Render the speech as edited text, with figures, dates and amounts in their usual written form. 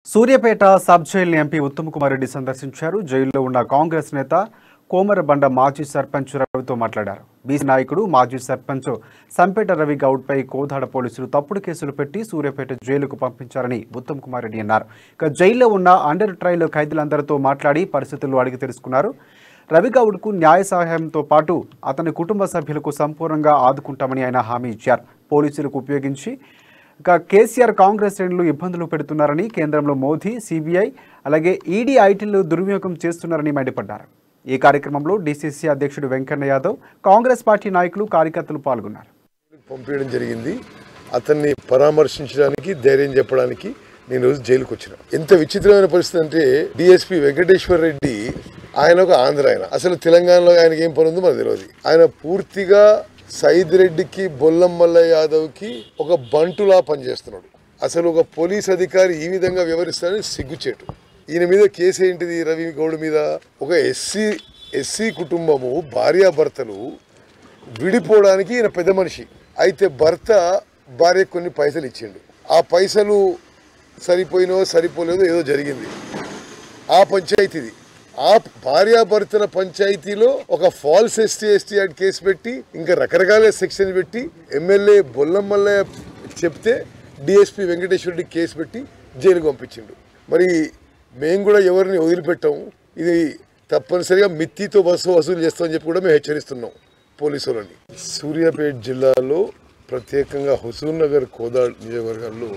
Suryapet sub jail MP Uttam Kumar Reddy సందర్శించారు. జైల్లో ఉన్న కాంగ్రెస్ నేత కోమరబండ మాజీ సర్పంచ్ రవితో మాట్లాడారు. బీసీ నాయకుడు మాజీ సర్పంచ్ సంపేట రవి గౌడ్పై కోదాడ పోలీసులు తప్పుడు కేసులు పెట్టి సూర్యాపేట జైలుకు పంపించారని ఉత్తమ్ కుమార్ రెడ్డి అన్నారు. ఇక జైల్లో ఉన్న అండర్ ట్రయల్ ఖైదీలందరితో మాట్లాడి పరిస్థితులు అడిగి తెలుసుకున్నారు. రవిగౌడ్కు న్యాయ సహాయంతో పాటు అతని కుటుంబ సభ్యులకు సంపూర్ణంగా ఆదుకుంటామని ఆయన హామీ ఇచ్చారు. పోలీసులకు ఉపయోగించి కేసీఆర్ కాంగ్రెస్ శ్రేణులు ఇబ్బందులు పెడుతున్నారని, కేంద్రంలో మోదీ, సిబిఐ అలాగే ఈడీ, ఐటీలు దుర్వినియోగం చేస్తున్నారని మండిపడ్డారు. ఈ కార్యక్రమంలో డీసీసీ అధ్యక్షుడు వెంకన్న యాదవ్, కాంగ్రెస్ పార్టీ నాయకులు, కార్యకర్తలు పాల్గొన్నారు. పంపించడం జరిగింది. అతన్ని పరామర్శించడానికి, ధైర్యం చెప్పడానికి నేను రోజు జైలుకు వచ్చిన. ఎంత విచిత్రమైన పరిస్థితి అంటే డిఎస్పీ వెంకటేశ్వర రెడ్డి ఆయన ఒక ఆంధ్ర, ఆయన అసలు తెలంగాణలో ఆయనకి ఏం పని ఉందో మనకు తెలియదు. ఆయన పూర్తిగా సైద్ రెడ్డికి, బొల్లం మల్లయ్య యాదవ్కి ఒక బంటులా పనిచేస్తున్నాడు. అసలు ఒక పోలీస్ అధికారి ఈ విధంగా వ్యవహరిస్తారని సిగ్గుచేటు. ఈయన మీద కేసు ఏంటిది? రవి గౌడ్ మీద ఒక ఎస్సీ కుటుంబము భార్యాభర్తలు విడిపోవడానికి ఈయన పెద్ద మనిషి. అయితే భర్త భార్య కొన్ని పైసలు ఇచ్చిండు. ఆ పైసలు సరిపోలేదో ఏదో జరిగింది. ఆ పంచాయతీది, ఆ భార్యాభర్తల పంచాయతీలో ఒక ఫాల్స్ ఎస్టీ యాక్ట్ కేసు పెట్టి, ఇంకా రకరకాల సెక్షన్ పెట్టి, ఎమ్మెల్యే బొల్లం మల్లయ్య చెప్తే డిఎస్పీ వెంకటేశ్వరుడి కేసు పెట్టి జైలుకు పంపించిండు. మరి మేము కూడా ఎవరిని వదిలిపెట్టాము. ఇది తప్పనిసరిగా మిత్తితో వసూలు చేస్తామని చెప్పి కూడా మేము హెచ్చరిస్తున్నాం పోలీసులని. సూర్యాపేట జిల్లాలో ప్రత్యేకంగా హుజూర్ నగర్, కోదాడ్ నియోజకవర్గాల్లో